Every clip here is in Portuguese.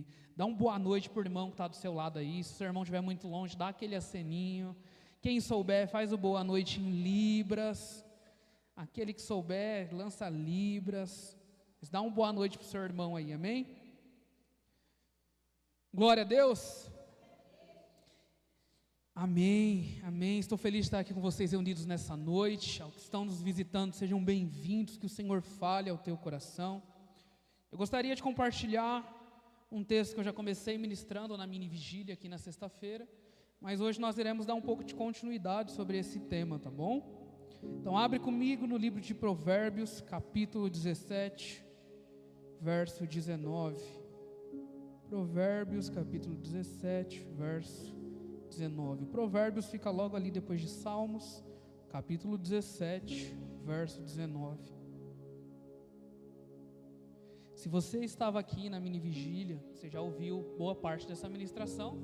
Amém. Dá uma boa noite para o irmão que está do seu lado aí. Se o seu irmão estiver muito longe, dá aquele aceninho. Quem souber, faz o boa noite em libras. Aquele que souber, lança libras. Mas dá uma boa noite para o seu irmão aí, amém? Glória a Deus. Amém, amém. Estou feliz de estar aqui com vocês reunidos nessa noite. Aos que estão nos visitando, sejam bem-vindos. Que o Senhor fale ao teu coração. Eu gostaria de compartilhar um texto que eu já comecei ministrando na mini vigília aqui na sexta-feira, mas hoje nós iremos dar um pouco de continuidade sobre esse tema, tá bom? Então abre comigo no livro de Provérbios, capítulo 17, verso 19. Provérbios, capítulo 17, verso 19. Provérbios fica logo ali depois de Salmos, capítulo 17, verso 19. Se você estava aqui na mini vigília, você já ouviu boa parte dessa ministração,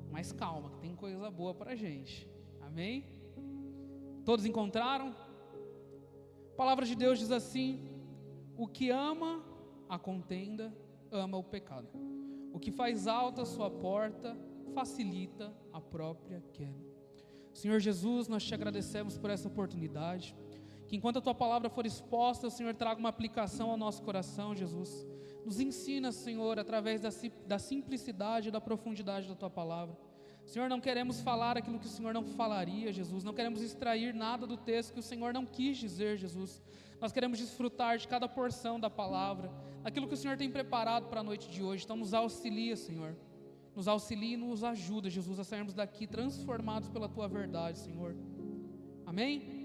mas calma, que tem coisa boa para a gente, amém? Todos encontraram? A palavra de Deus diz assim: o que ama a contenda, ama o pecado. O que faz alta a sua porta, facilita a própria queda. Senhor Jesus, nós te agradecemos por essa oportunidade. Que enquanto a tua palavra for exposta, o Senhor traga uma aplicação ao nosso coração, Jesus. Nos ensina, Senhor, através da simplicidade e da profundidade da tua palavra. Senhor, não queremos falar aquilo que o Senhor não falaria, Jesus. Não queremos extrair nada do texto que o Senhor não quis dizer, Jesus. Nós queremos desfrutar de cada porção da palavra, aquilo que o Senhor tem preparado para a noite de hoje. Então nos auxilia, Senhor. Nos auxilia e nos ajuda, Jesus, a sairmos daqui transformados pela tua verdade, Senhor. Amém?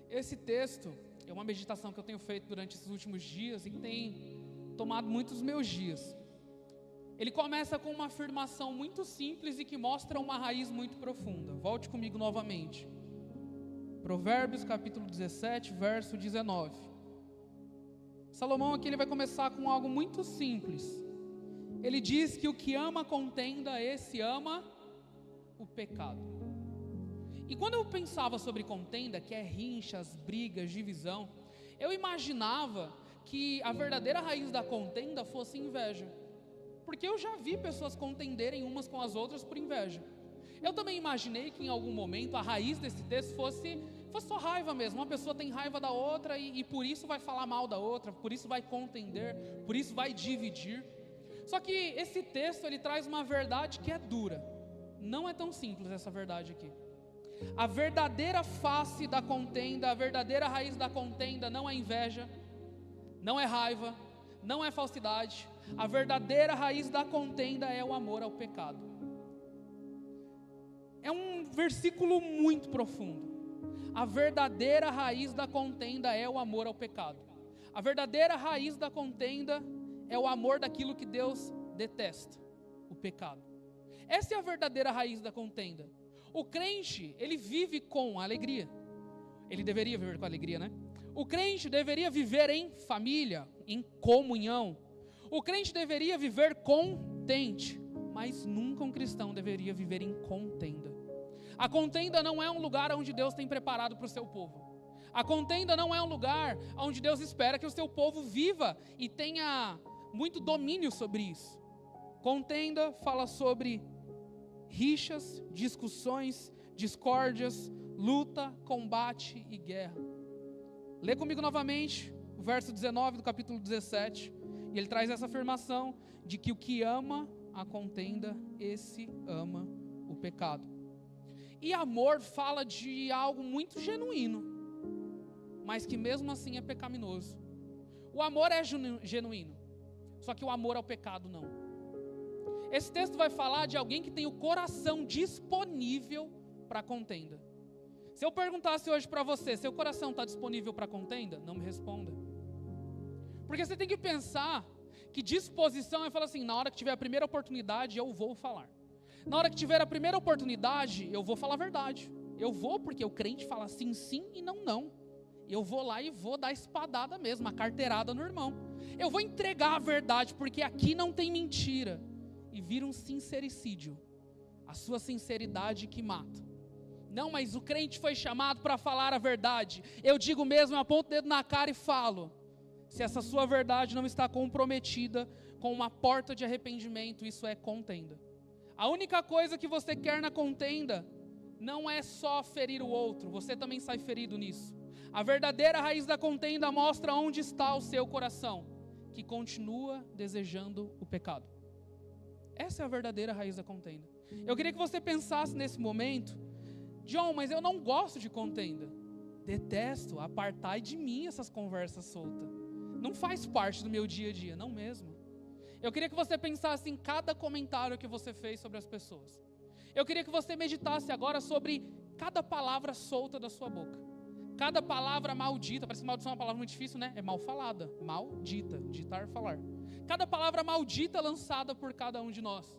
Esse texto é uma meditação que eu tenho feito durante esses últimos dias e que tem tomado muitos meus dias. Ele começa com uma afirmação muito simples e que mostra uma raiz muito profunda. Volte comigo novamente. Provérbios capítulo 17, verso 19. Salomão aqui ele vai começar com algo muito simples. Ele diz que o que ama a contenda, esse ama o pecado. E quando eu pensava sobre contenda, que é rinchas, brigas, divisão, eu imaginava que a verdadeira raiz da contenda fosse inveja. Porque eu já vi pessoas contenderem umas com as outras por inveja. Eu também imaginei que em algum momento a raiz desse texto fosse só raiva mesmo. Uma pessoa tem raiva da outra e por isso vai falar mal da outra, por isso vai contender, por isso vai dividir. Só que esse texto ele traz uma verdade que é dura. Não é tão simples essa verdade aqui. A verdadeira face da contenda, a verdadeira raiz da contenda não é inveja, não é raiva, não é falsidade. A verdadeira raiz da contenda é o amor ao pecado. É um versículo muito profundo. A verdadeira raiz da contenda é o amor ao pecado. A verdadeira raiz da contenda é o amor daquilo que Deus detesta, o pecado. Essa é a verdadeira raiz da contenda. O crente, ele vive com alegria. Ele deveria viver com alegria, né? O crente deveria viver em família, em comunhão. O crente deveria viver contente, mas nunca um cristão deveria viver em contenda. A contenda não é um lugar onde Deus tem preparado para o seu povo. A contenda não é um lugar onde Deus espera que o seu povo viva e tenha muito domínio sobre isso. Contenda fala sobre rixas, discussões, discórdias, luta, combate e guerra. Lê comigo novamente o verso 19 do capítulo 17. E ele traz essa afirmação de que o que ama a contenda, esse ama o pecado. E amor fala de algo muito genuíno, mas que mesmo assim é pecaminoso. O amor é genuíno, só que o amor ao pecado não. Esse texto vai falar de alguém que tem o coração disponível para a contenda. Se eu perguntasse hoje para você, seu coração está disponível para a contenda? Não me responda. Porque você tem que pensar que disposição é falar assim, na hora que tiver a primeira oportunidade, eu vou falar. Na hora que tiver a primeira oportunidade, eu vou falar a verdade. Eu vou porque o crente fala sim, sim e não, não. Eu vou lá e vou dar espadada mesmo, a carteirada no irmão. Eu vou entregar a verdade porque aqui não tem mentira. E vira um sincericídio, a sua sinceridade que mata. Não, mas o crente foi chamado para falar a verdade. Eu digo mesmo, eu aponto o dedo na cara e falo. Se essa sua verdade não está comprometida com uma porta de arrependimento, isso é contenda. A única coisa que você quer na contenda não é só ferir o outro, você também sai ferido nisso. A verdadeira raiz da contenda mostra onde está o seu coração, que continua desejando o pecado. Essa é a verdadeira raiz da contenda. Eu queria que você pensasse nesse momento: John, mas eu não gosto de contenda. Detesto, apartai de mim essas conversas soltas. Não faz parte do meu dia a dia, não mesmo. Eu queria que você pensasse em cada comentário que você fez sobre as pessoas. Eu queria que você meditasse agora sobre cada palavra solta da sua boca. Cada palavra maldita, parece que maldição é uma palavra muito difícil, né? É mal falada, maldita, ditar, falar. Cada palavra maldita lançada por cada um de nós.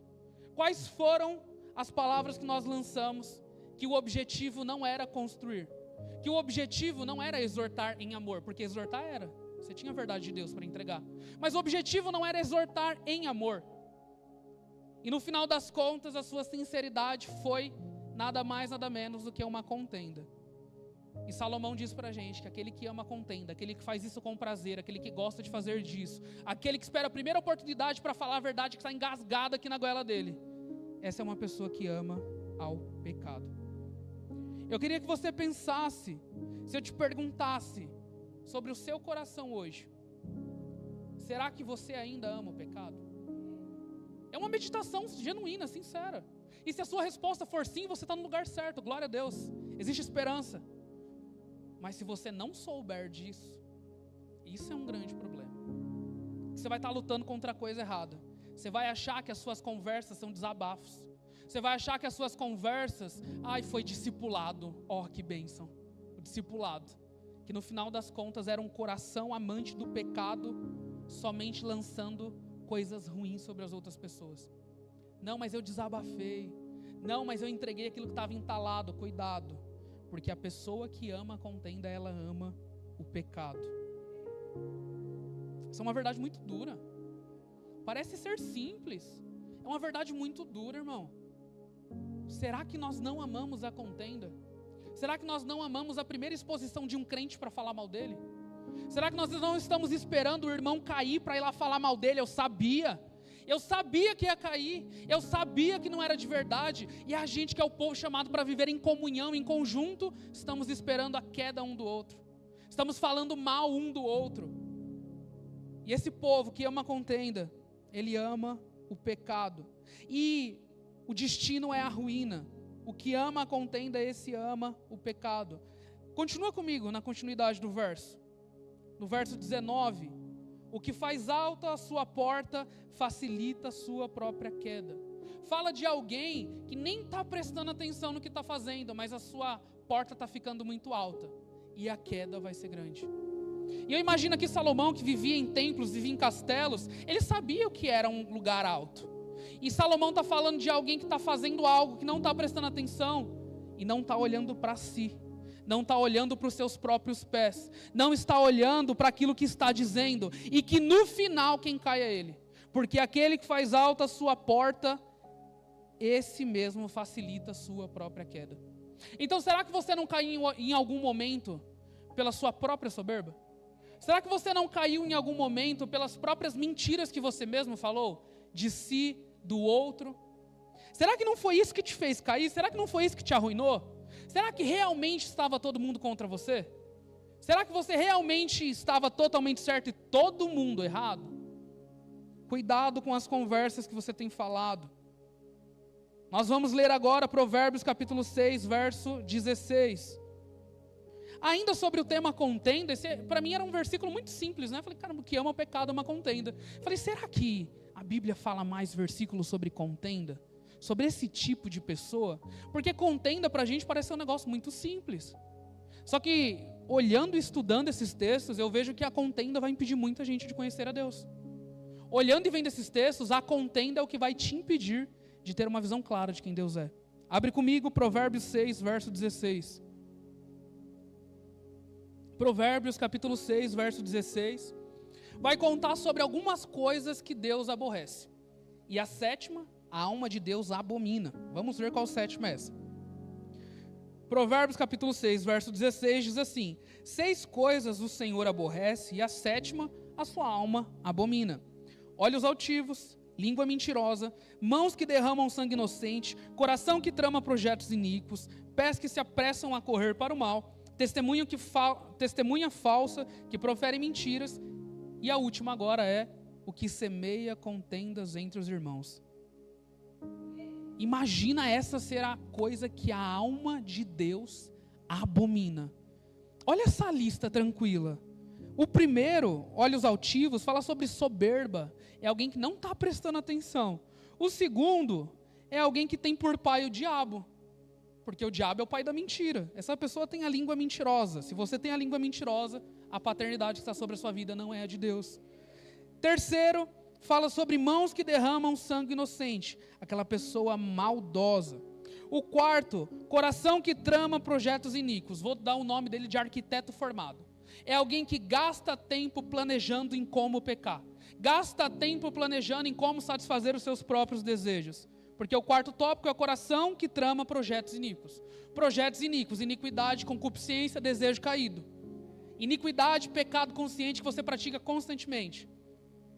Quais foram as palavras que nós lançamos que o objetivo não era construir? Que o objetivo não era exortar em amor, porque exortar era. Você tinha a verdade de Deus para entregar. Mas o objetivo não era exortar em amor. E no final das contas, a sua sinceridade foi nada mais, nada menos do que uma contenda. E Salomão diz pra gente que aquele que ama a contenda, aquele que faz isso com prazer, aquele que gosta de fazer disso, aquele que espera a primeira oportunidade para falar a verdade que está engasgada aqui na goela dele, essa é uma pessoa que ama ao pecado. Eu queria que você pensasse, se eu te perguntasse sobre o seu coração hoje, será que você ainda ama o pecado? É uma meditação genuína, sincera. E se a sua resposta for sim, você está no lugar certo, glória a Deus, existe esperança. Mas se você não souber disso, isso é um grande problema. Você vai estar lutando contra a coisa errada. Você vai achar que as suas conversas são desabafos. Você vai achar que as suas conversas, foi discipulado. Que bênção. O discipulado. Que no final das contas era um coração amante do pecado, somente lançando coisas ruins sobre as outras pessoas. Não, mas eu desabafei. Não, mas eu entreguei aquilo que estava entalado. Cuidado. Porque a pessoa que ama a contenda, ela ama o pecado. Isso é uma verdade muito dura. Parece ser simples. É uma verdade muito dura, irmão. Será que nós não amamos a contenda? Será que nós não amamos a primeira exposição de um crente para falar mal dele? Será que nós não estamos esperando o irmão cair para ir lá falar mal dele? Eu sabia que ia cair, eu sabia que não era de verdade, e a gente que é o povo chamado para viver em comunhão, em conjunto, estamos esperando a queda um do outro, estamos falando mal um do outro. E esse povo que ama a contenda, ele ama o pecado, e o destino é a ruína. O que ama a contenda, esse ama o pecado. Continua comigo na continuidade do verso, no verso 19. O que faz alta a sua porta facilita a sua própria queda. Fala de alguém que nem está prestando atenção no que está fazendo, mas a sua porta está ficando muito alta e a queda vai ser grande. E eu imagino que Salomão, que vivia em templos, vivia em castelos, ele sabia o que era um lugar alto. E Salomão está falando de alguém que está fazendo algo, que não está prestando atenção e não está olhando para si. Não está olhando para os seus próprios pés, não está olhando para aquilo que está dizendo, e que no final quem cai é ele, porque aquele que faz alta a sua porta, esse mesmo facilita a sua própria queda. Então será que você não caiu em algum momento pela sua própria soberba? Será que você não caiu em algum momento pelas próprias mentiras que você mesmo falou, de si, do outro? Será que não foi isso que te fez cair? Será que não foi isso que te arruinou? Será que realmente estava todo mundo contra você? Será que você realmente estava totalmente certo e todo mundo errado? Cuidado com as conversas que você tem falado. Nós vamos ler agora Provérbios capítulo 6, verso 16. Ainda sobre o tema contenda, para mim era um versículo muito simples, né? Eu falei, caramba, o que ama o pecado é uma contenda. Eu falei, será que a Bíblia fala mais versículos sobre contenda? Sobre esse tipo de pessoa? Porque contenda para a gente parece um negócio muito simples. Só que, olhando e estudando esses textos, eu vejo que a contenda vai impedir muita gente de conhecer a Deus. Olhando e vendo esses textos, a contenda é o que vai te impedir de ter uma visão clara de quem Deus é. Abre comigo Provérbios 6, verso 16. Provérbios capítulo 6, verso 16. Vai contar sobre algumas coisas que Deus aborrece. E a sétima, a alma de Deus abomina. Vamos ver qual sétima é essa. Provérbios capítulo 6, verso 16 diz assim: 6 coisas o Senhor aborrece e a sétima a sua alma abomina: olhos altivos, língua mentirosa, mãos que derramam sangue inocente, coração que trama projetos iníquos, pés que se apressam a correr para o mal, testemunha falsa que profere mentiras, e a última agora é o que semeia contendas entre os irmãos. Imagina essa ser a coisa que a alma de Deus abomina. Olha essa lista tranquila. O primeiro, olhos altivos, fala sobre soberba. É alguém que não está prestando atenção. O segundo é alguém que tem por pai o diabo. Porque o diabo é o pai da mentira. Essa pessoa tem a língua mentirosa. Se você tem a língua mentirosa, a paternidade que está sobre a sua vida não é a de Deus. Terceiro, fala sobre mãos que derramam sangue inocente. Aquela pessoa maldosa. O quarto, coração que trama projetos iníquos. Vou dar o nome dele de arquiteto formado. É alguém que gasta tempo planejando em como pecar. Gasta tempo planejando em como satisfazer os seus próprios desejos. Porque o quarto tópico é o coração que trama projetos iníquos. Projetos iníquos, iniquidade, concupiscência, desejo caído. Iniquidade, pecado consciente que você pratica constantemente.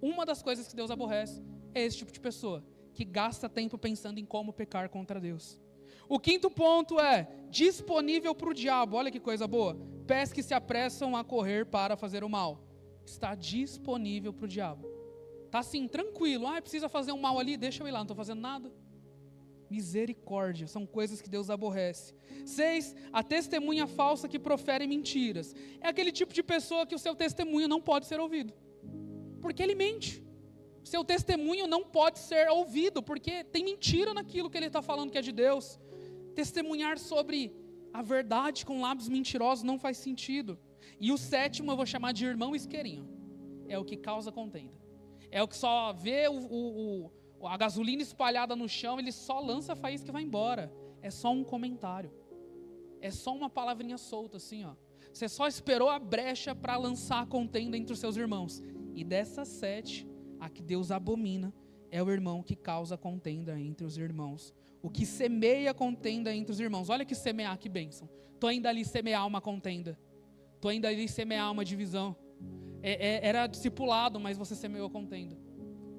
Uma das coisas que Deus aborrece é esse tipo de pessoa, que gasta tempo pensando em como pecar contra Deus. O quinto ponto é disponível para o diabo. Olha que coisa boa. Pés que se apressam a correr para fazer o mal. Está disponível para o diabo. Está assim, tranquilo. Precisa fazer um mal ali, deixa eu ir lá, não estou fazendo nada. Misericórdia, são coisas que Deus aborrece. 6, a testemunha falsa que profere mentiras. É aquele tipo de pessoa que o seu testemunho não pode ser ouvido. Porque ele mente. Seu testemunho não pode ser ouvido, porque tem mentira naquilo que ele está falando que é de Deus. Testemunhar sobre a verdade com lábios mentirosos não faz sentido. E o sétimo eu vou chamar de irmão isqueirinho. É o que causa contenda. É o que só vê a gasolina espalhada no chão, ele só lança a faísca e vai embora. É só um comentário. É só uma palavrinha solta assim, ó. Você só esperou a brecha para lançar a contenda entre os seus irmãos. E dessas 7, a que Deus abomina é o irmão que causa contenda entre os irmãos. O que semeia contenda entre os irmãos. Olha que semear, que bênção. Estou ainda ali semear uma contenda. Estou ainda ali semear uma divisão. Era discipulado, mas você semeou contenda.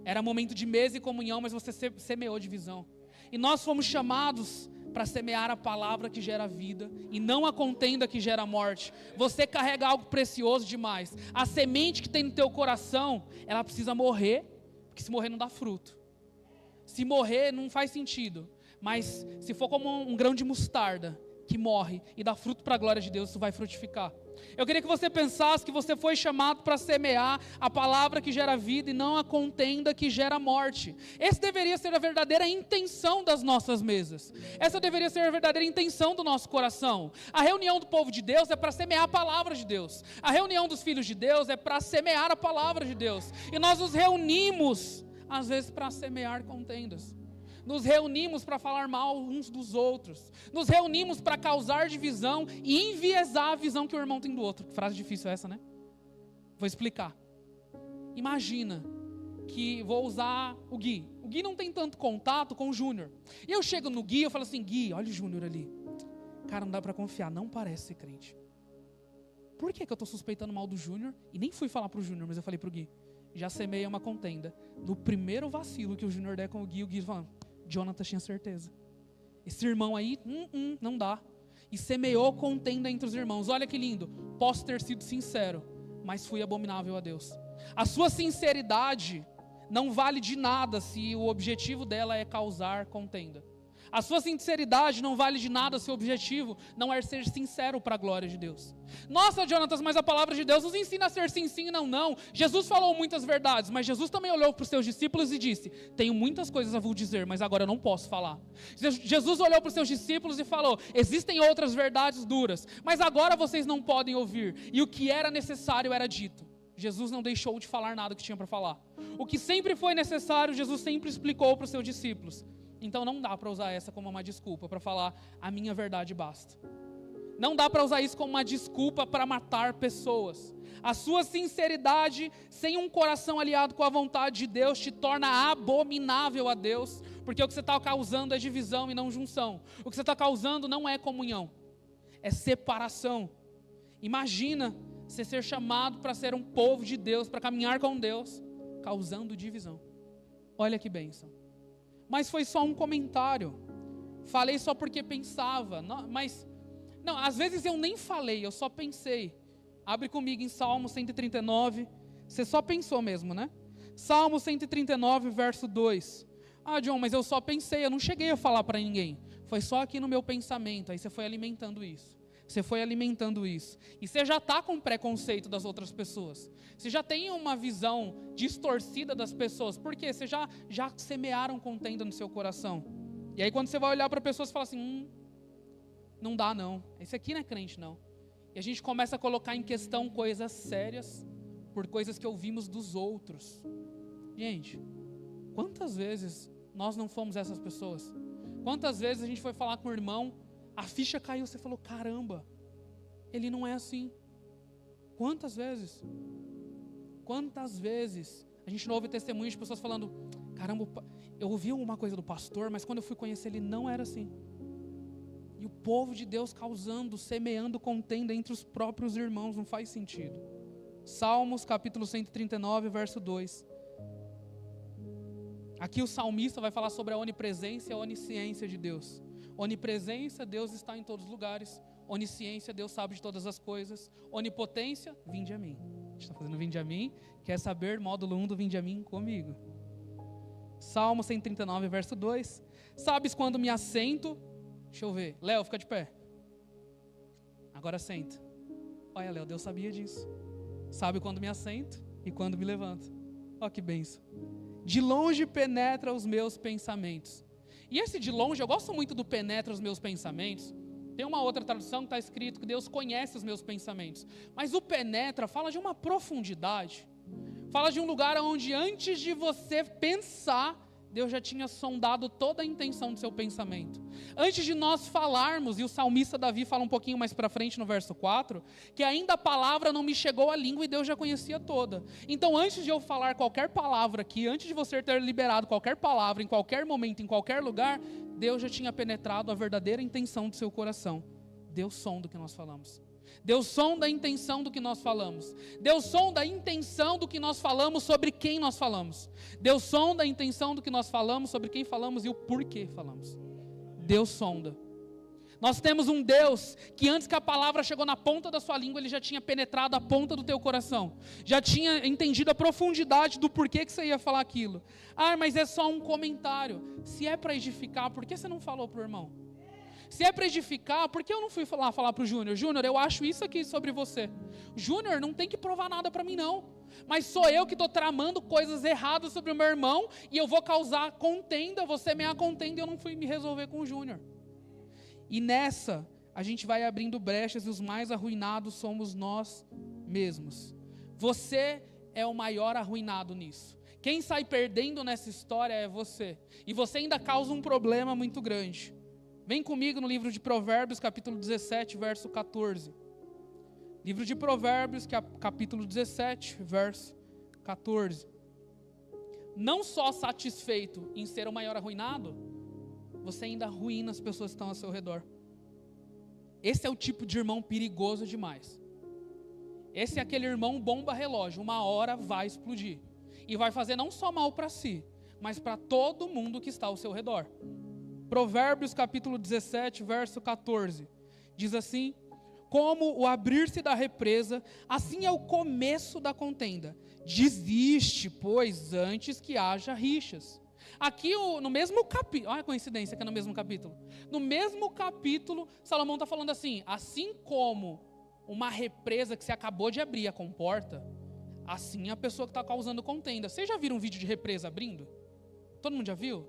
Era momento de mesa e comunhão, mas você semeou divisão. E nós fomos chamados para semear a palavra que gera vida e não a contenda que gera morte. Você carrega algo precioso demais. A semente que tem no teu coração, ela precisa morrer, porque se morrer não dá fruto. Se morrer não faz sentido. Mas se for como um grão de mostarda que morre e dá fruto para a glória de Deus, isso vai frutificar. Eu queria que você pensasse que você foi chamado para semear a palavra que gera vida e não a contenda que gera morte. Essa deveria ser a verdadeira intenção das nossas mesas. Essa deveria ser a verdadeira intenção do nosso coração. A reunião do povo de Deus é para semear a palavra de Deus. A reunião dos filhos de Deus é para semear a palavra de Deus. E nós nos reunimos, às vezes, para semear contendas. Nos reunimos para falar mal uns dos outros. Nos reunimos para causar divisão e enviesar a visão que o irmão tem do outro. Que frase difícil é essa, né? Vou explicar. Imagina que vou usar o Gui. O Gui não tem tanto contato com o Júnior. E eu chego no Gui e falo assim, Gui, olha o Júnior ali. Cara, não dá para confiar, não parece ser crente. Por que eu estou suspeitando mal do Júnior? E nem fui falar para o Júnior, mas eu falei para o Gui. Já semeia uma contenda. No primeiro vacilo que o Júnior der com o Gui falando, Jonathan tinha certeza. Esse irmão aí, não dá. E semeou contenda entre os irmãos. Olha que lindo. Posso ter sido sincero, mas fui abominável a Deus. A sua sinceridade não vale de nada se o objetivo dela é causar contenda. A sua sinceridade não vale de nada se o objetivo não é ser sincero para a glória de Deus. Nossa, Jonatas, mas a palavra de Deus nos ensina a ser sim, sim, não, não. Jesus falou muitas verdades, mas Jesus também olhou para os seus discípulos e disse, tenho muitas coisas a vos dizer, mas agora eu não posso falar. Jesus olhou para os seus discípulos e falou, existem outras verdades duras, mas agora vocês não podem ouvir. E o que era necessário era dito. Jesus não deixou de falar nada que tinha para falar. O que sempre foi necessário, Jesus sempre explicou para os seus discípulos. Então não dá para usar essa como uma desculpa para falar, a minha verdade basta. Não dá para usar isso como uma desculpa para matar pessoas. A sua sinceridade, sem um coração aliado com a vontade de Deus, te torna abominável a Deus, porque o que você está causando é divisão e não junção. O que você está causando não é comunhão, é separação. Imagina você ser chamado para ser um povo de Deus, para caminhar com Deus, causando divisão. Olha que bênção. Mas foi só um comentário. Falei só porque pensava. Não, às vezes eu nem falei, eu só pensei. Abre comigo em Salmo 139. Você só pensou mesmo, né? Salmo 139, verso 2. Ah, John, mas eu só pensei, eu não cheguei a falar para ninguém. Foi só aqui no meu pensamento. Aí você foi alimentando isso. Você foi alimentando isso. E você já está com preconceito das outras pessoas. Você já tem uma visão distorcida das pessoas. Por quê? Você já semearam contenda no seu coração. E aí quando você vai olhar para a pessoa, você fala assim, não dá não. Esse aqui não é crente não. E a gente começa a colocar em questão coisas sérias por coisas que ouvimos dos outros. Gente, quantas vezes nós não fomos essas pessoas? Quantas vezes a gente foi falar com o irmão, a ficha caiu, você falou, caramba, ele não é assim. Quantas vezes? Quantas vezes a gente não ouve testemunhos de pessoas falando, caramba, eu ouvi uma coisa do pastor, mas quando eu fui conhecer ele não era assim. E o povo de Deus causando, semeando contenda entre os próprios irmãos, não faz sentido. Salmos capítulo 139, verso 2. Aqui o salmista vai falar sobre a onipresença e a onisciência de Deus. Onipresença, Deus está em todos os lugares. Onisciência, Deus sabe de todas as coisas. Onipotência, vinde a mim. A gente está fazendo vinde a mim. Quer saber, módulo 1 do vinde a mim comigo. Salmo 139, verso 2. Sabes quando me assento? Deixa eu ver. Léo, fica de pé. Agora senta. Olha, Léo, Deus sabia disso. Sabe quando me assento e quando me levanto. Olha que bênção. De longe penetra os meus pensamentos. E esse de longe, eu gosto muito do penetra os meus pensamentos. Tem uma outra tradução que está escrito que Deus conhece os meus pensamentos. Mas o penetra fala de uma profundidade. Fala de um lugar onde antes de você pensar, Deus já tinha sondado toda a intenção do seu pensamento. Antes de nós falarmos, e o salmista Davi fala um pouquinho mais para frente no verso 4, que ainda a palavra não me chegou à língua e Deus já conhecia toda. Então antes de eu falar qualquer palavra aqui, antes de você ter liberado qualquer palavra, em qualquer momento, em qualquer lugar, Deus já tinha penetrado a verdadeira intenção do seu coração. Deus sonda o que nós falamos. Deus sonda a intenção do que nós falamos. Deus sonda a intenção do que nós falamos sobre quem nós falamos. Deus sonda a intenção do que nós falamos sobre quem falamos e o porquê falamos. Deus sonda. Nós temos um Deus que antes que a palavra chegou na ponta da sua língua, Ele já tinha penetrado a ponta do teu coração. Já tinha entendido a profundidade do porquê que você ia falar aquilo. Ah, mas é só um comentário. Se é para edificar, por que você não falou para o irmão? Se é para edificar, por que eu não fui falar para o Júnior? Júnior, eu acho isso aqui sobre você. Júnior, não tem que provar nada para mim não. Mas sou eu que estou tramando coisas erradas sobre o meu irmão e eu vou causar contenda, vou semear contenda e eu não fui me resolver com o Júnior. E nessa, a gente vai abrindo brechas e os mais arruinados somos nós mesmos. Você é o maior arruinado nisso. Quem sai perdendo nessa história é você. E você ainda causa um problema muito grande. Vem comigo no livro de Provérbios, capítulo 17, verso 14. Livro de Provérbios, capítulo 17, verso 14. Não só satisfeito em ser o maior arruinado, você ainda arruína as pessoas que estão ao seu redor. Esse é o tipo de irmão perigoso demais. Esse é aquele irmão bomba relógio, uma hora vai explodir. E vai fazer não só mal para si, mas para todo mundo que está ao seu redor. Provérbios capítulo 17, verso 14, diz assim: como o abrir-se da represa, assim é o começo da contenda. Desiste, pois, antes que haja rixas. Aqui no mesmo capítulo, olha a coincidência que é no mesmo capítulo. No mesmo capítulo, Salomão está falando assim como uma represa que se acabou de abrir a comporta, assim a pessoa que está causando contenda. Vocês já viram um vídeo de represa abrindo? Todo mundo já viu?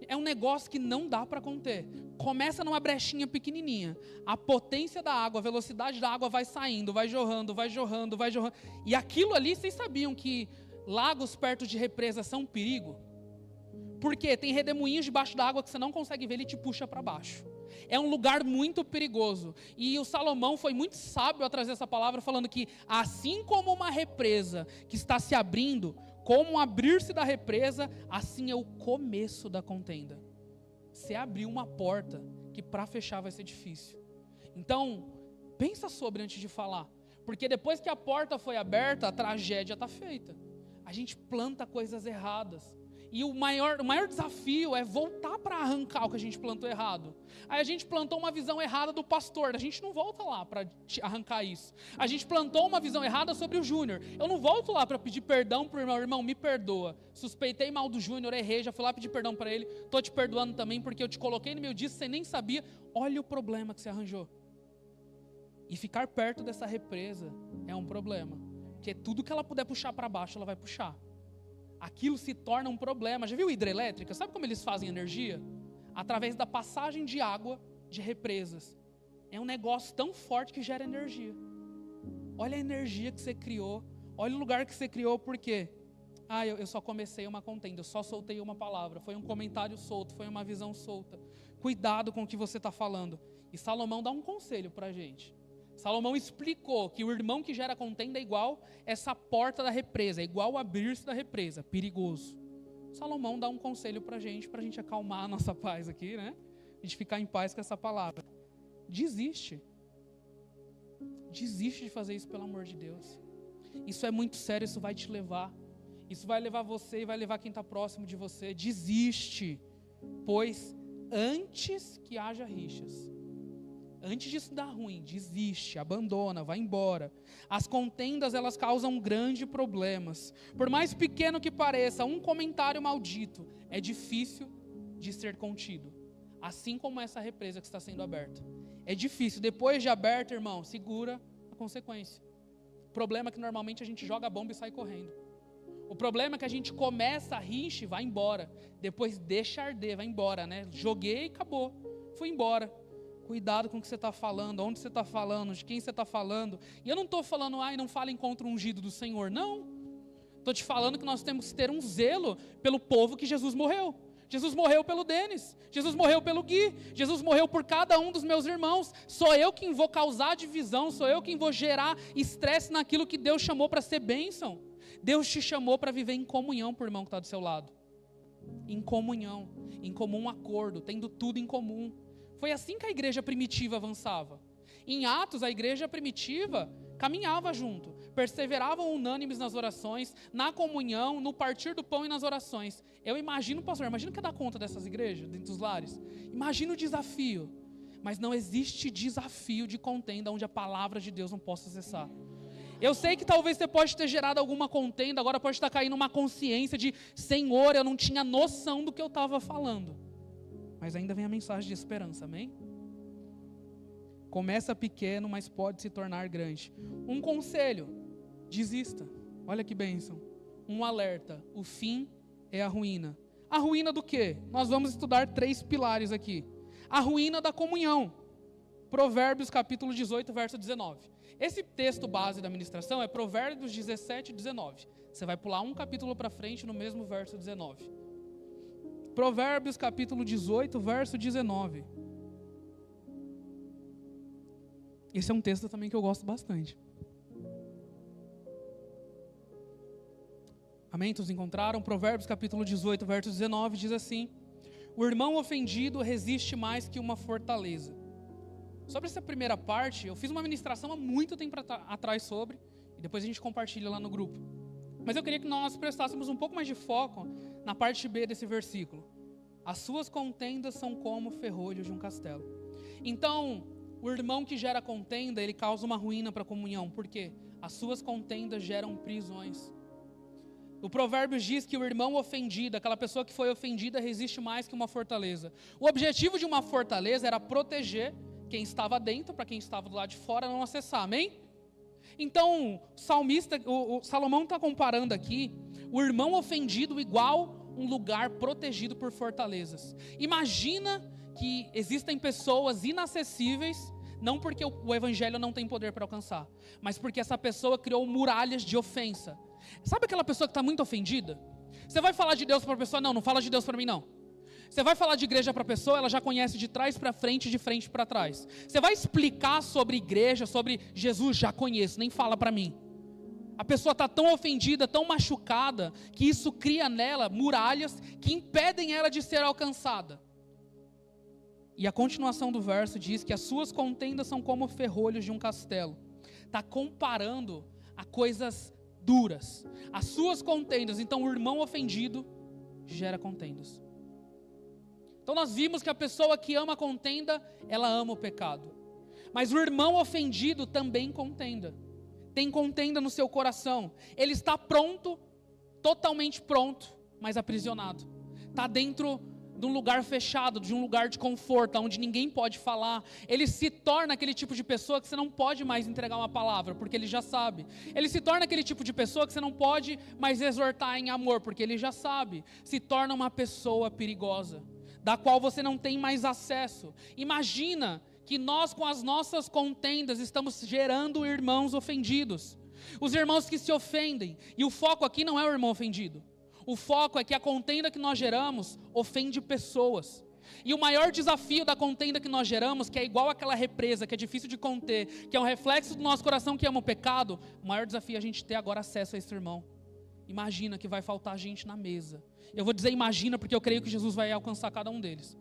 É um negócio que não dá para conter. Começa numa brechinha pequenininha. A potência da água, a velocidade da água vai saindo, vai jorrando, vai jorrando, vai jorrando. E aquilo ali, vocês sabiam que lagos perto de represas são um perigo? Porque tem redemoinhos debaixo da água que você não consegue ver, ele te puxa para baixo. É um lugar muito perigoso. E o Salomão foi muito sábio a trazer essa palavra, falando que assim como uma represa que está se abrindo, como abrir-se da represa, assim é o começo da contenda. Você abriu uma porta que para fechar vai ser difícil. Então, pensa sobre antes de falar. Porque depois que a porta foi aberta, a tragédia está feita. a gente planta coisas erradas. E o maior desafio é voltar para arrancar o que a gente plantou errado. Aí a gente plantou uma visão errada do pastor, a gente não volta lá para arrancar isso. A gente plantou uma visão errada sobre o Júnior. Eu não volto lá para pedir perdão para o irmão, me perdoa. Suspeitei mal do Júnior, errei, já fui lá pedir perdão para ele. Estou te perdoando também porque eu te coloquei no meu disco, você nem sabia. Olha o problema que você arranjou. E ficar perto dessa represa é um problema. Porque tudo que ela puder puxar para baixo, ela vai puxar. Aquilo se torna um problema. Já viu hidrelétrica? Sabe como eles fazem energia? Através da passagem de água de represas. É um negócio tão forte que gera energia. Olha a energia que você criou. Olha o lugar que você criou, por quê? Eu só comecei uma contenda, eu só soltei uma palavra. Foi um comentário solto, foi uma visão solta. Cuidado com o que você está falando. E Salomão dá um conselho para a gente. Salomão explicou que o irmão que gera contenda é igual essa porta da represa, é igual abrir-se da represa, perigoso. Salomão dá um conselho para a gente acalmar a nossa paz aqui, né? A gente ficar em paz com essa palavra. Desiste. Desiste de fazer isso, pelo amor de Deus. Isso é muito sério, isso vai te levar. Isso vai levar você e vai levar quem está próximo de você. Desiste, pois antes que haja rixas. Antes disso dar ruim, desiste, abandona, vai embora. As contendas, elas causam grandes problemas. Por mais pequeno que pareça, um comentário maldito é difícil de ser contido. Assim como essa represa que está sendo aberta. É difícil. Depois de aberta, irmão, segura a consequência. O problema é que normalmente a gente joga a bomba e sai correndo. O problema é que a gente começa a rixa e vai embora. Depois deixa arder, vai embora, né? Joguei e acabou. Fui embora. Cuidado com o que você está falando, onde você está falando, de quem você está falando. E eu não estou falando, não falem contra o ungido do Senhor, não. Estou te falando que nós temos que ter um zelo pelo povo que Jesus morreu. Jesus morreu pelo Denis, Jesus morreu pelo Gui, Jesus morreu por cada um dos meus irmãos. Sou eu quem vou causar divisão, sou eu quem vou gerar estresse naquilo que Deus chamou para ser bênção. Deus te chamou para viver em comunhão com o irmão que está do seu lado. Em comunhão, em comum acordo, tendo tudo em comum. Foi assim que a igreja primitiva avançava. Em Atos, a igreja primitiva caminhava junto, perseveravam unânimes nas orações, na comunhão, no partir do pão e nas orações. Eu imagino, pastor, imagina que dá conta dessas igrejas, dentro dos lares. Imagina o desafio. Mas não existe desafio de contenda onde a palavra de Deus não possa cessar. Eu sei que talvez você pode ter gerado alguma contenda, agora pode estar caindo uma consciência de, Senhor, eu não tinha noção do que eu estava falando. Mas ainda vem a mensagem de esperança, amém? Começa pequeno, mas pode se tornar grande. Um conselho, desista. Olha que bênção. Um alerta, o fim é a ruína. A ruína do quê? Nós vamos estudar 3 pilares aqui. A ruína da comunhão. Provérbios capítulo 18, verso 19. Esse texto base da ministração é Provérbios 17 e 19. Você vai pular um capítulo para frente no mesmo verso 19. Provérbios capítulo 18, verso 19. Esse é um texto também que eu gosto bastante. Amém? Todos encontraram? Provérbios capítulo 18, verso 19 diz assim: o irmão ofendido resiste mais que uma fortaleza. Sobre essa primeira parte, eu fiz uma ministração há muito tempo atrás sobre, e depois a gente compartilha lá no grupo. Mas eu queria que nós prestássemos um pouco mais de foco na parte B desse versículo. As suas contendas são como ferrolhos de um castelo. Então, o irmão que gera contenda, ele causa uma ruína para a comunhão. Por quê? As suas contendas geram prisões. O Provérbios diz que o irmão ofendido, aquela pessoa que foi ofendida, resiste mais que uma fortaleza. O objetivo de uma fortaleza era proteger quem estava dentro, para quem estava do lado de fora não acessar, amém? Então, o Salomão está comparando aqui o irmão ofendido igual um lugar protegido por fortalezas. Imagina que existem pessoas inacessíveis, não porque o evangelho não tem poder para alcançar, mas porque essa pessoa criou muralhas de ofensa. Sabe aquela pessoa que está muito ofendida? Você vai falar de Deus para a pessoa? Não fala de Deus para mim não. Você vai falar de igreja para a pessoa, ela já conhece de trás para frente, de frente para trás. Você vai explicar sobre igreja, sobre Jesus, já conheço, nem fala para mim. A pessoa está tão ofendida, tão machucada, que isso cria nela muralhas que impedem ela de ser alcançada. E a continuação do verso diz que as suas contendas são como ferrolhos de um castelo. Está comparando a coisas duras, as suas contendas. Então o irmão ofendido gera contendas. Então nós vimos que a pessoa que ama a contenda, ela ama o pecado. Mas o irmão ofendido também contenda. Tem contenda no seu coração. Ele está pronto, totalmente pronto, mas aprisionado. Está dentro de um lugar fechado, de um lugar de conforto, onde ninguém pode falar. Ele se torna aquele tipo de pessoa que você não pode mais entregar uma palavra, porque ele já sabe. Ele se torna aquele tipo de pessoa que você não pode mais exortar em amor, porque ele já sabe. Se torna uma pessoa perigosa, da qual você não tem mais acesso. Imagina que nós, com as nossas contendas, estamos gerando irmãos ofendidos. Os irmãos que se ofendem. E o foco aqui não é o irmão ofendido. O foco é que a contenda que nós geramos ofende pessoas. E o maior desafio da contenda que nós geramos, que é igual àquela represa, que é difícil de conter, que é um reflexo do nosso coração que ama o pecado, o maior desafio é a gente ter agora acesso a esse irmão. Imagina que vai faltar gente na mesa. Eu vou dizer imagina porque eu creio que Jesus vai alcançar cada um deles.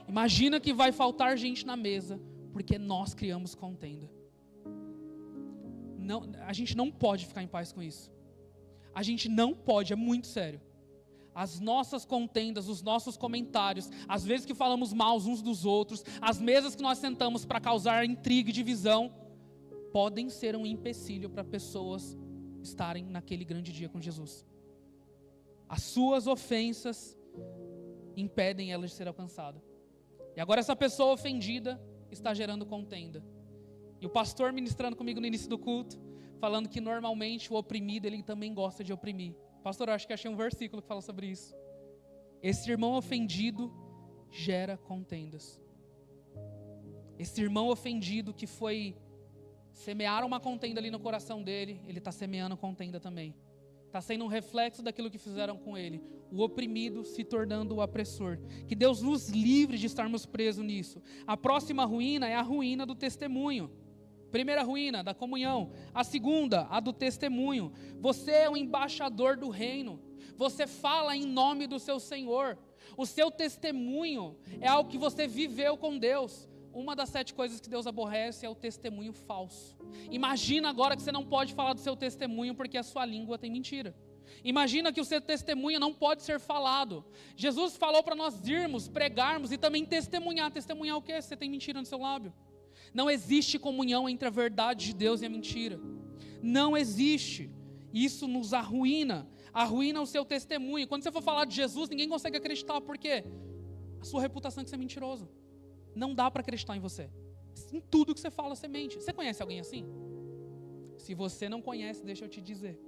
Imagina que vai faltar gente na mesa, porque nós criamos contenda. Não, a gente não pode ficar em paz com isso. A gente não pode, é muito sério. As nossas contendas, os nossos comentários, as vezes que falamos mal uns dos outros, as mesas que nós sentamos para causar intriga e divisão, podem ser um empecilho para pessoas estarem naquele grande dia com Jesus. As suas ofensas impedem ela de ser alcançada. E agora essa pessoa ofendida está gerando contenda. E o pastor ministrando comigo no início do culto, falando que normalmente o oprimido, ele também gosta de oprimir. Pastor, eu acho que achei um versículo que fala sobre isso. Esse irmão ofendido gera contendas. Esse irmão ofendido que foi semear uma contenda ali no coração dele, ele está semeando contenda também. Está sendo um reflexo daquilo que fizeram com ele. O oprimido se tornando o opressor. Que Deus nos livre de estarmos presos nisso. A próxima ruína é a ruína do testemunho. Primeira ruína, da comunhão. A segunda, a do testemunho. Você é um embaixador do reino. Você fala em nome do seu Senhor. O seu testemunho é algo que você viveu com Deus. Uma das 7 coisas que Deus aborrece é o testemunho falso. Imagina agora que você não pode falar do seu testemunho porque a sua língua tem mentira. Imagina que o seu testemunho não pode ser falado. Jesus falou para nós irmos, pregarmos e também testemunhar. Testemunhar o quê? Você tem mentira no seu lábio. Não existe comunhão entre a verdade de Deus e a mentira. Não existe. Isso nos arruína. Arruína o seu testemunho. Quando você for falar de Jesus, ninguém consegue acreditar. Por quê? A sua reputação é que você é mentiroso. Não dá para acreditar em você. Em tudo que você fala, você mente. Você conhece alguém assim? Se você não conhece, deixa eu te dizer.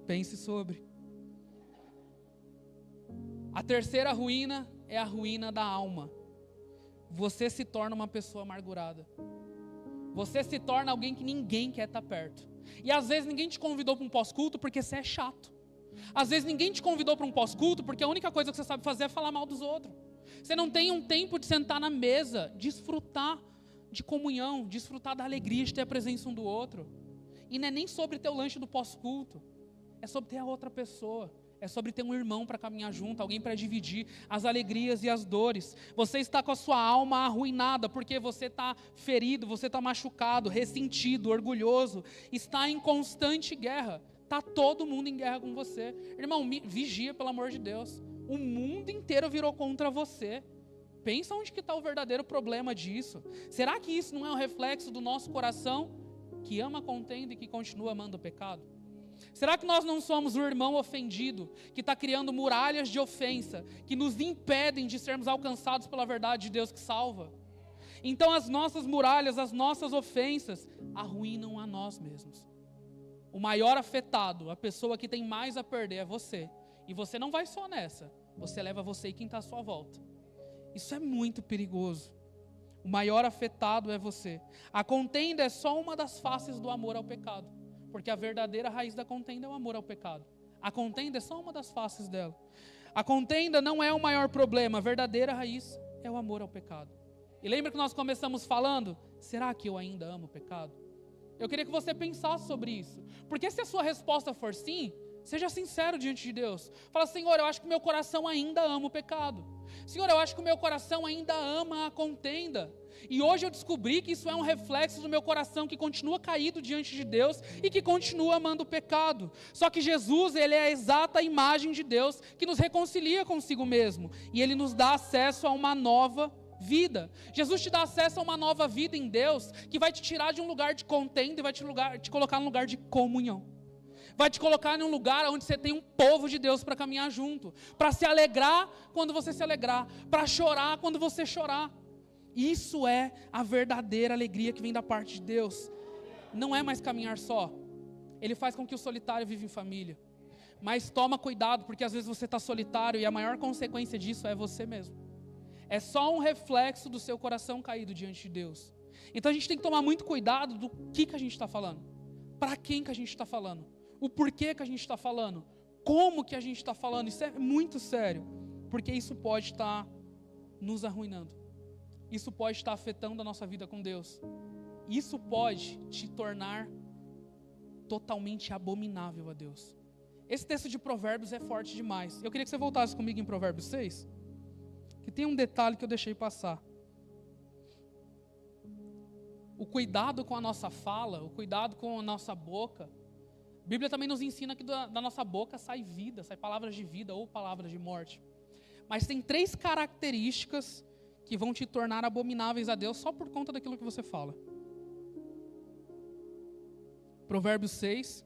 Pense sobre. A terceira ruína é a ruína da alma. Você se torna uma pessoa amargurada. Você se torna alguém que ninguém quer estar perto. E às vezes ninguém te convidou para um pós-culto porque você é chato. Às vezes ninguém te convidou para um pós-culto porque a única coisa que você sabe fazer é falar mal dos outros. Você não tem um tempo de sentar na mesa, desfrutar de comunhão, desfrutar da alegria de ter a presença um do outro. E não é nem sobre ter o lanche do pós-culto. É sobre ter a outra pessoa. É sobre ter um irmão para caminhar junto, alguém para dividir as alegrias e as dores. Você está com a sua alma arruinada, porque você está ferido, você está machucado, ressentido, orgulhoso. Está em constante guerra. Está todo mundo em guerra com você. Irmão, vigia, pelo amor de Deus. O mundo inteiro virou contra você. Pensa onde que está o verdadeiro problema disso. Será que isso não é um reflexo do nosso coração, que ama a contenda e que continua amando o pecado? Será que nós não somos o irmão ofendido, que está criando muralhas de ofensa, que nos impedem de sermos alcançados pela verdade de Deus que salva? Então as nossas muralhas, as nossas ofensas, arruinam a nós mesmos. O maior afetado, a pessoa que tem mais a perder é você. E você não vai só nessa, você leva você e quem está à sua volta. Isso é muito perigoso. O maior afetado é você. A contenda é só uma das faces do amor ao pecado. Porque a verdadeira raiz da contenda é o amor ao pecado. A contenda é só uma das faces dela. A contenda não é o maior problema, a verdadeira raiz é o amor ao pecado. E lembra que nós começamos falando, será que eu ainda amo o pecado? Eu queria que você pensasse sobre isso. Porque se a sua resposta for sim, seja sincero diante de Deus. Fala, Senhor, eu acho que meu coração ainda ama o pecado. Senhor, eu acho que o meu coração ainda ama a contenda. E hoje eu descobri que isso é um reflexo do meu coração que continua caído diante de Deus e que continua amando o pecado. Só que Jesus, ele é a exata imagem de Deus que nos reconcilia consigo mesmo. E ele nos dá acesso a uma nova vida. Jesus te dá acesso a uma nova vida em Deus que vai te tirar de um lugar de contenda e vai te colocar num lugar de comunhão. Vai te colocar em um lugar onde você tem um povo de Deus para caminhar junto. Para se alegrar quando você se alegrar. Para chorar quando você chorar. Isso é a verdadeira alegria que vem da parte de Deus. Não é mais caminhar só. Ele faz com que o solitário viva em família. Mas toma cuidado, porque às vezes você está solitário e a maior consequência disso é você mesmo. É só um reflexo do seu coração caído diante de Deus. Então a gente tem que tomar muito cuidado do que a gente está falando. Para quem que a gente está falando. O porquê que a gente está falando. Como que a gente está falando. Isso é muito sério. Porque isso pode estar nos arruinando. Isso pode estar afetando a nossa vida com Deus. Isso pode te tornar totalmente abominável a Deus. Esse texto de Provérbios é forte demais. Eu queria que você voltasse comigo em Provérbios 6. Que tem um detalhe que eu deixei passar. O cuidado com a nossa fala, o cuidado com a nossa boca. A Bíblia também nos ensina que da nossa boca sai vida, sai palavras de vida ou palavras de morte. Mas tem 3 características que vão te tornar abomináveis a Deus só por conta daquilo que você fala. Provérbios 6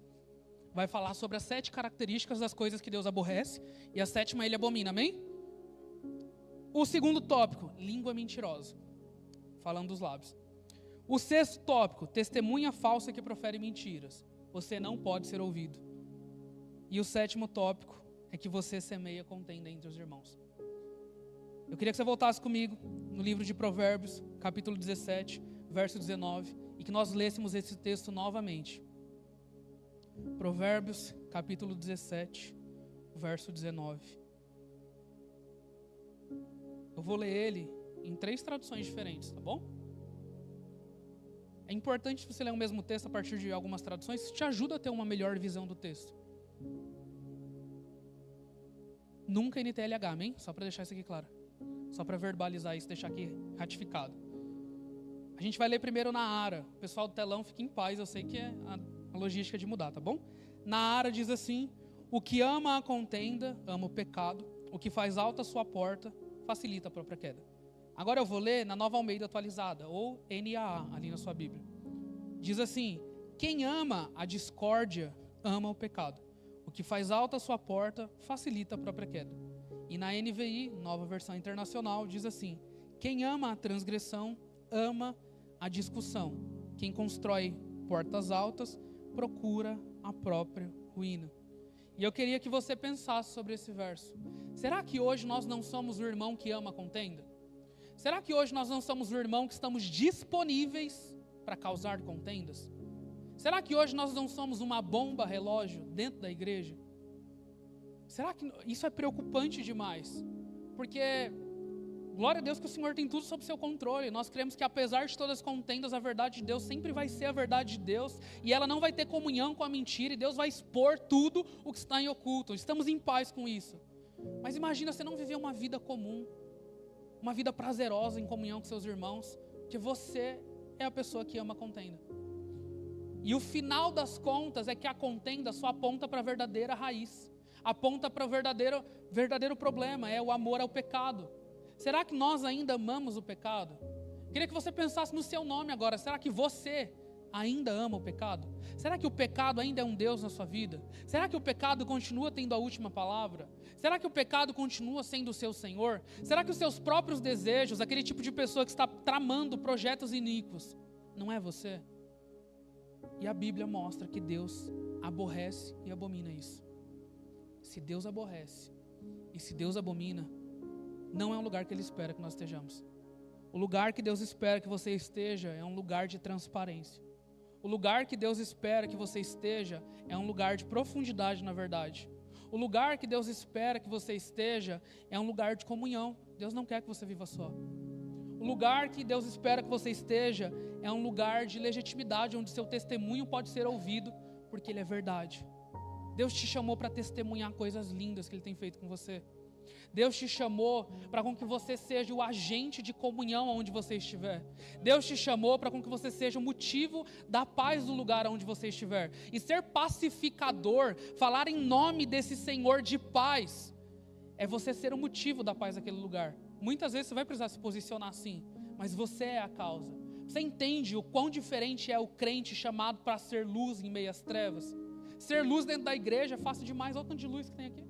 vai falar sobre as 7 características das coisas que Deus aborrece e a 7ª ele abomina, amém? O 2º tópico, língua mentirosa, falando dos lábios. O 6º tópico, testemunha falsa que profere mentiras. Você não pode ser ouvido. E o 7º tópico é que você semeia contenda entre os irmãos. Eu queria que você voltasse comigo no livro de Provérbios, capítulo 17, verso 19, e que nós lêssemos esse texto novamente. Provérbios, capítulo 17, verso 19. Eu vou ler ele em 3 traduções diferentes, tá bom? É importante você ler o mesmo texto a partir de algumas traduções, isso te ajuda a ter uma melhor visão do texto. Nunca NTLH, amém? Só para deixar isso aqui claro. Só para verbalizar isso, deixar aqui ratificado. A gente vai ler primeiro na ARA. O pessoal do telão, fique em paz, eu sei que é a logística de mudar, tá bom? Na ARA diz assim: o que ama a contenda, ama o pecado. O que faz alta a sua porta, facilita a própria queda. Agora eu vou ler na Nova Almeida atualizada, ou NAA, ali na sua Bíblia. Diz assim: quem ama a discórdia, ama o pecado. O que faz alta a sua porta, facilita a própria queda. E na NVI, Nova Versão Internacional, diz assim: quem ama a transgressão, ama a discussão. Quem constrói portas altas, procura a própria ruína. E eu queria que você pensasse sobre esse verso. Será que hoje nós não somos o irmão que ama a contenda? Será que hoje nós não somos o irmão que estamos disponíveis para causar contendas? Será que hoje nós não somos uma bomba relógio dentro da igreja? Será que isso é preocupante demais? Porque, glória a Deus que o Senhor tem tudo sob seu controle. Nós cremos que apesar de todas as contendas, a verdade de Deus sempre vai ser a verdade de Deus. E ela não vai ter comunhão com a mentira. E Deus vai expor tudo o que está em oculto. Estamos em paz com isso. Mas imagina você não viver uma vida comum. Uma vida prazerosa em comunhão com seus irmãos. Que você é a pessoa que ama a contenda. E o final das contas é que a contenda só aponta para a verdadeira raiz. Aponta para o verdadeiro problema, é o amor ao pecado. Será que nós ainda amamos o pecado? Queria que você pensasse no seu nome agora. Será que você ainda ama o pecado? Será que o pecado ainda é um Deus na sua vida? Será que o pecado continua tendo a última palavra? Será que o pecado continua sendo o seu Senhor? Será que os seus próprios desejos, aquele tipo de pessoa que está tramando projetos iníquos, não é você? E a Bíblia mostra que Deus aborrece e abomina isso. Se Deus aborrece e se Deus abomina, não é um lugar que Ele espera que nós estejamos. O lugar que Deus espera que você esteja é um lugar de transparência. O lugar que Deus espera que você esteja é um lugar de profundidade na verdade. O lugar que Deus espera que você esteja é um lugar de comunhão. Deus não quer que você viva só. O lugar que Deus espera que você esteja é um lugar de legitimidade, onde seu testemunho pode ser ouvido, porque ele é verdade. Deus te chamou para testemunhar coisas lindas que Ele tem feito com você. Deus te chamou para com que você seja o agente de comunhão onde você estiver. Deus te chamou para com que você seja o motivo da paz do lugar onde você estiver. E ser pacificador, falar em nome desse Senhor de paz, é você ser o motivo da paz naquele lugar. Muitas vezes você vai precisar se posicionar assim, mas você é a causa. Você entende o quão diferente é o crente chamado para ser luz em meio às trevas? Ser luz dentro da igreja é fácil demais. Olha o tanto de luz que tem aqui.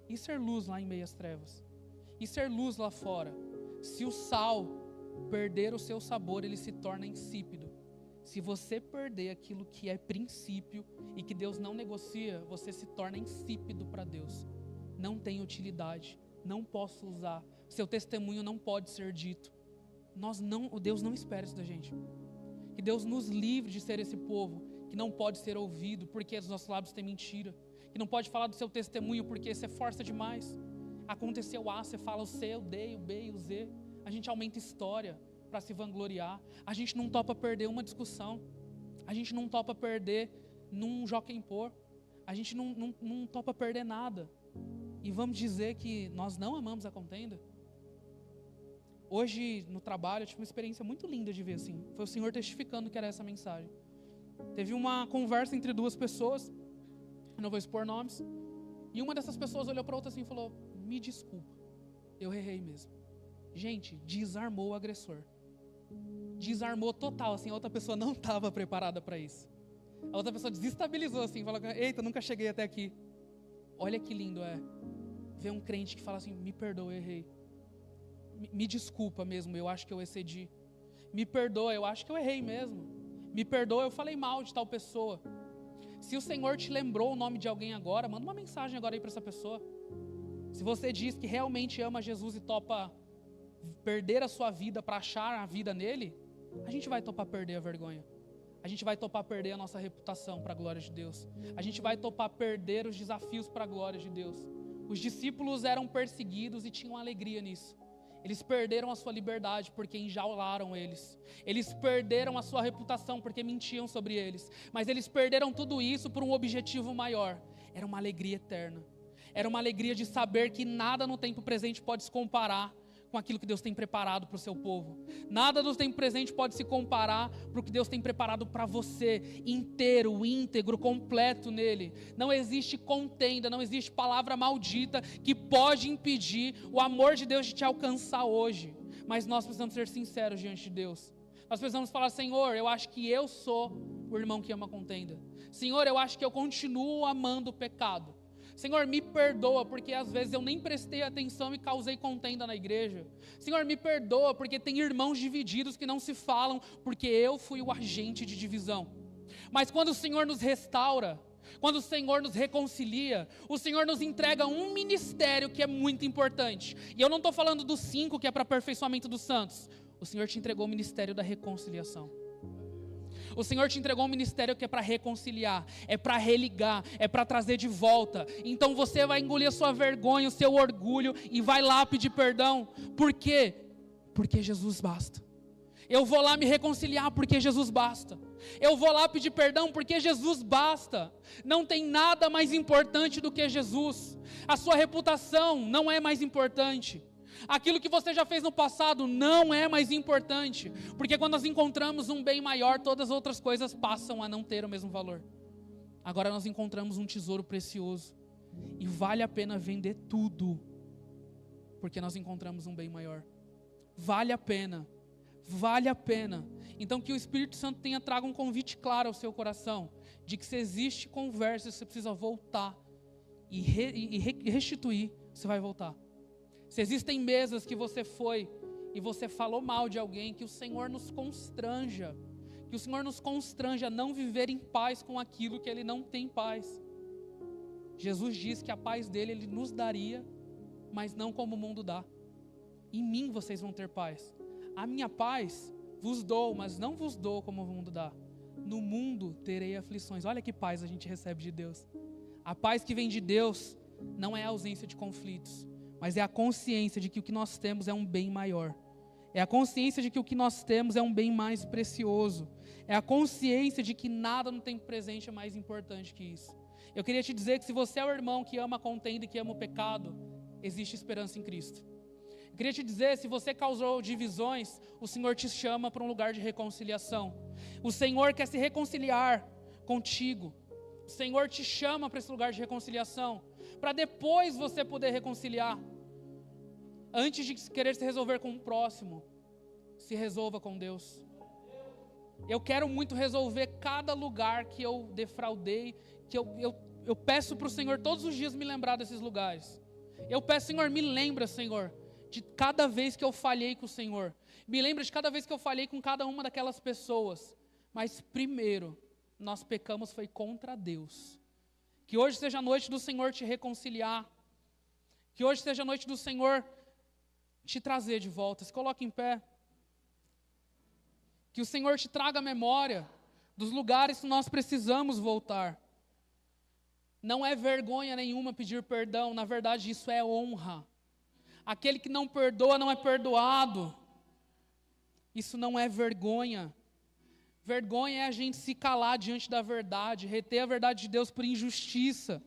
E ser luz lá em meio às trevas? E ser luz lá fora? Se o sal perder o seu sabor, ele se torna insípido. Se você perder aquilo que é princípio e que Deus não negocia, você se torna insípido para Deus. Não tem utilidade, não posso usar, seu testemunho não pode ser dito. Deus não espera isso da gente. Que Deus nos livre de ser esse povo que não pode ser ouvido porque os nossos lábios têm mentira, que não pode falar do seu testemunho porque você força demais. Aconteceu A, você fala o C, o D, o B e o Z. A gente aumenta história para se vangloriar. A gente não topa perder uma discussão. A gente não topa perder num jockey pôr. A gente não topa perder nada. E vamos dizer que nós não amamos a contenda? Hoje, no trabalho, eu tive uma experiência muito linda de ver assim. Foi o Senhor testificando que era essa mensagem. Teve uma conversa entre duas pessoas, eu não vou expor nomes, e uma dessas pessoas olhou para outra assim e falou: me desculpa, eu errei mesmo. Gente, desarmou o agressor. Desarmou total, assim, a outra pessoa não estava preparada para isso. A outra pessoa desestabilizou assim, falou: eita, nunca cheguei até aqui. Olha que lindo é ver um crente que fala assim: me perdoa, eu errei. Me desculpa mesmo, eu acho que eu excedi. Me perdoa, eu acho que eu errei mesmo. Me perdoa, eu falei mal de tal pessoa. Se o Senhor te lembrou o nome de alguém agora, manda uma mensagem agora aí para essa pessoa. Se você diz que realmente ama Jesus e topa perder a sua vida para achar a vida nele, a gente vai topar perder a vergonha. A gente vai topar perder a nossa reputação para a glória de Deus. A gente vai topar perder os desafios para a glória de Deus. Os discípulos eram perseguidos e tinham alegria nisso. Eles perderam a sua liberdade porque enjaularam eles. Eles perderam a sua reputação porque mentiam sobre eles. Mas eles perderam tudo isso por um objetivo maior. Era uma alegria eterna. Era uma alegria de saber que nada no tempo presente pode se comparar com aquilo que Deus tem preparado para o seu povo. Nada no tempo presente pode se comparar para o que Deus tem preparado para você, inteiro, íntegro, completo nele. Não existe contenda, não existe palavra maldita que pode impedir o amor de Deus de te alcançar hoje. Mas nós precisamos ser sinceros diante de Deus. Nós precisamos falar: Senhor, eu acho que eu sou o irmão que ama contenda. Senhor, eu acho que eu continuo amando o pecado. Senhor, me perdoa, porque às vezes eu nem prestei atenção e causei contenda na igreja. Senhor, me perdoa, porque tem irmãos divididos que não se falam, porque eu fui o agente de divisão. Mas quando o Senhor nos restaura, quando o Senhor nos reconcilia, o Senhor nos entrega um ministério que é muito importante. E eu não estou falando dos 5 que é para aperfeiçoamento dos santos. O Senhor te entregou o ministério da reconciliação. O Senhor te entregou um ministério que é para reconciliar, é para religar, é para trazer de volta. Então você vai engolir a sua vergonha, o seu orgulho e vai lá pedir perdão. Por quê? Porque Jesus basta. Eu vou lá me reconciliar porque Jesus basta. Eu vou lá pedir perdão porque Jesus basta. Não tem nada mais importante do que Jesus. A sua reputação não é mais importante. Aquilo que você já fez no passado não é mais importante, porque quando nós encontramos um bem maior, todas as outras coisas passam a não ter o mesmo valor. Agora nós encontramos um tesouro precioso, e vale a pena vender tudo, porque nós encontramos um bem maior. Vale a pena, vale a pena. Então que o Espírito Santo traga um convite claro ao seu coração, de que se existe conversa, você precisa voltar, e restituir, você vai voltar. Se existem mesas que você foi e você falou mal de alguém, que o Senhor nos constranja. Que o Senhor nos constranja a não viver em paz com aquilo que Ele não tem paz. Jesus diz que a paz dele Ele nos daria, mas não como o mundo dá. Em mim vocês vão ter paz. A minha paz vos dou, mas não vos dou como o mundo dá. No mundo terei aflições. Olha que paz a gente recebe de Deus. A paz que vem de Deus não é a ausência de conflitos, mas é a consciência de que o que nós temos é um bem maior. É a consciência de que o que nós temos é um bem mais precioso. É a consciência de que nada no tempo presente é mais importante que isso. Eu queria te dizer que se você é o irmão que ama a contenda e que ama o pecado, existe esperança em Cristo. Eu queria te dizer, se você causou divisões, o Senhor te chama para um lugar de reconciliação. O Senhor quer se reconciliar contigo. O Senhor te chama para esse lugar de reconciliação, para depois você poder reconciliar. Antes de querer se resolver com o próximo, se resolva com Deus. Eu quero muito resolver cada lugar que eu defraudei, que eu peço para o Senhor todos os dias me lembrar desses lugares. Eu peço, Senhor, me lembra, Senhor, de cada vez que eu falhei com o Senhor. Me lembra de cada vez que eu falhei com cada uma daquelas pessoas. Mas primeiro, nós pecamos foi contra Deus. Que hoje seja a noite do Senhor te reconciliar. Que hoje seja a noite do Senhor te trazer de volta. Se coloque em pé. Que o Senhor te traga a memória dos lugares que nós precisamos voltar. Não é vergonha nenhuma pedir perdão, na verdade isso é honra. Aquele que não perdoa não é perdoado. Isso não é vergonha. Vergonha é a gente se calar diante da verdade, reter a verdade de Deus por injustiça.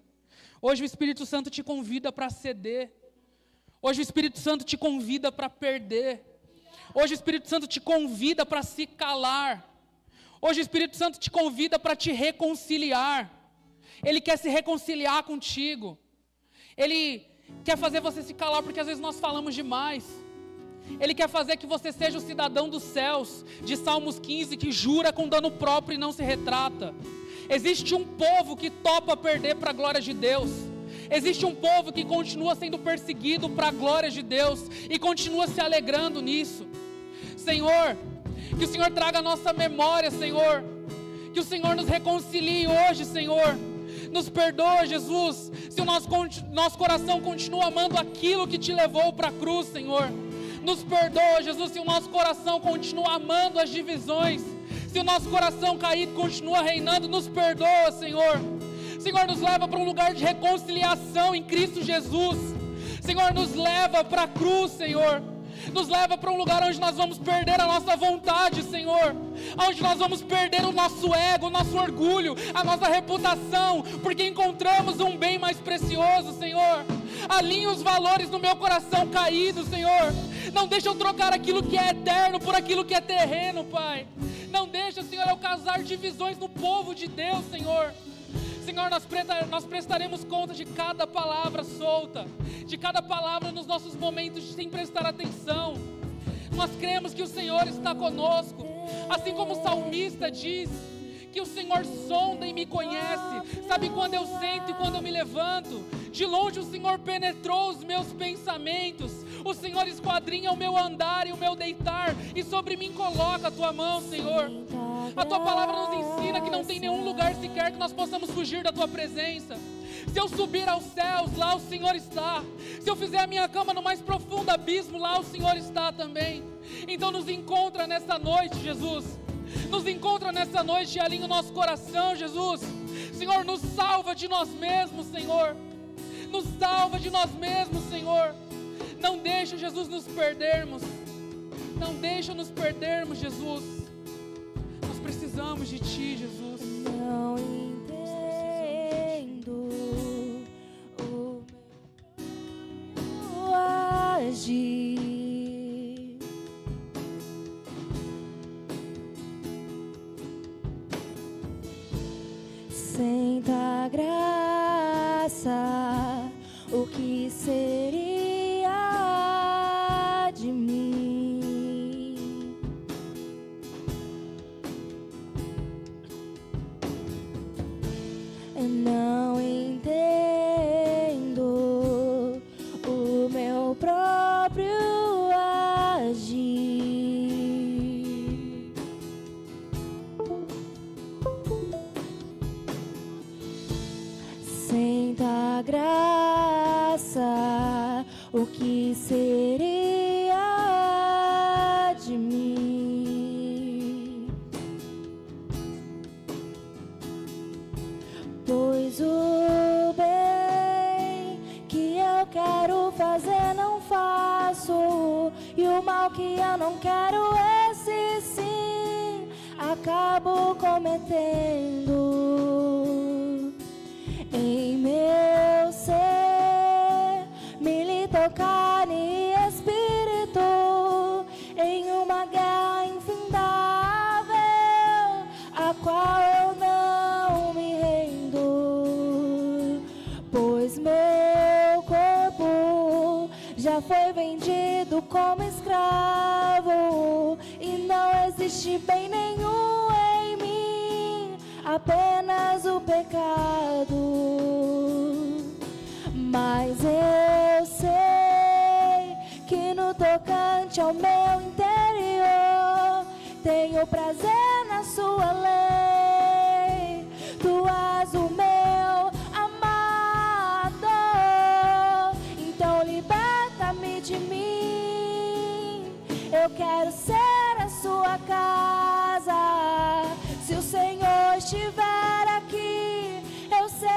Hoje o Espírito Santo te convida para ceder. Hoje o Espírito Santo te convida para perder. Hoje o Espírito Santo te convida para se calar. Hoje o Espírito Santo te convida para te reconciliar. Ele quer se reconciliar contigo. Ele quer fazer você se calar, porque às vezes nós falamos demais. Ele quer fazer que você seja o cidadão dos céus, de Salmos 15, que jura com dano próprio e não se retrata. Existe um povo que topa perder para a glória de Deus. Existe um povo que continua sendo perseguido para a glória de Deus e continua se alegrando nisso. Senhor, que o Senhor traga a nossa memória, Senhor. Que o Senhor nos reconcilie hoje, Senhor. Nos perdoa, Jesus, se o nosso coração continua amando aquilo que te levou para a cruz, Senhor. Nos perdoa, Jesus, se o nosso coração continua amando as divisões. Se o nosso coração caído continua reinando, nos perdoa, Senhor. Senhor, nos leva para um lugar de reconciliação em Cristo Jesus. Senhor, nos leva para a cruz, Senhor. Nos leva para um lugar onde nós vamos perder a nossa vontade, Senhor. Onde nós vamos perder o nosso ego, o nosso orgulho, a nossa reputação, porque encontramos um bem mais precioso, Senhor. Alinha os valores no meu coração caído, Senhor. Não deixa eu trocar aquilo que é eterno por aquilo que é terreno, Pai. Não deixa, Senhor, eu causar divisões no povo de Deus, Senhor. Senhor, nós prestaremos conta de cada palavra solta, de cada palavra nos nossos momentos de sem prestar atenção. Nós cremos que o Senhor está conosco, assim como o salmista diz, que o Senhor sonda e me conhece, sabe quando eu sento e quando eu me levanto. De longe o Senhor penetrou os meus pensamentos, o Senhor esquadrinha o meu andar e o meu deitar, e sobre mim coloca a tua mão, Senhor. A tua palavra nos ensina que não tem nenhum lugar sequer que nós possamos fugir da tua presença. Se eu subir aos céus, lá o Senhor está. Se eu fizer a minha cama no mais profundo abismo, lá o Senhor está também. Então nos encontra nessa noite, Jesus. Nos encontra nessa noite e alinha o nosso coração, Jesus. Senhor, nos salva de nós mesmos, Senhor. Nos salva de nós mesmos, Senhor. Não deixa, Jesus, nos perdermos. Não deixa nos perdermos, Jesus. Nós precisamos de Ti, Jesus. Não entendo o meu agir. Sem tua graça, o que seria de mim? Eu não entendo o meu próprio agir. Sem tua graça, o que seria de mim? Pois o bem que eu quero fazer não faço, e o mal que eu não quero, esse sim acabo cometendo. Em meu ser milita vendido como escravo e não existe bem nenhum em mim, apenas o pecado. Mas eu sei que no tocante ao meu interior tenho prazer na sua lei. Tu és o meu amado, então liberta-me de mim. Eu quero ser a sua casa. Se o Senhor estiver aqui, eu sei,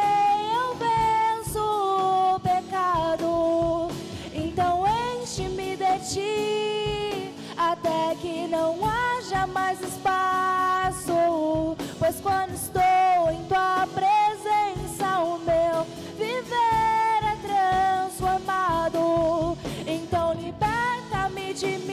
eu venço o pecado. Então enche-me de ti, até que não haja mais espaço. Pois quando estou em tua presença, o meu viver é transformado. Então liberta-me de mim.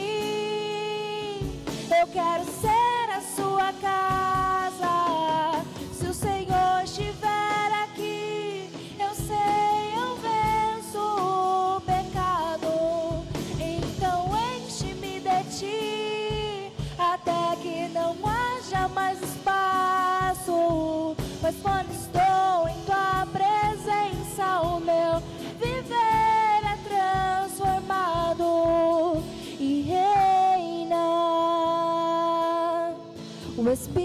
Eu quero ser a sua casa. Se o Senhor estiver aqui, eu sei, eu venço o pecado. Então enche-me de ti, até que não haja mais espaço. Pois quando estou em tua presença, o meu viver é transformado e reina o Espírito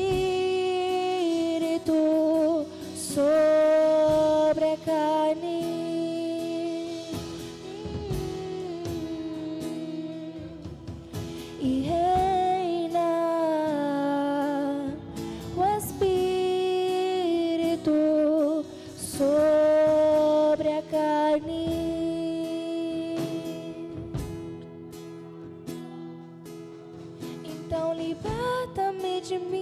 sobre a carne. E reina o Espírito sobre a carne. Então liberta-me de mim.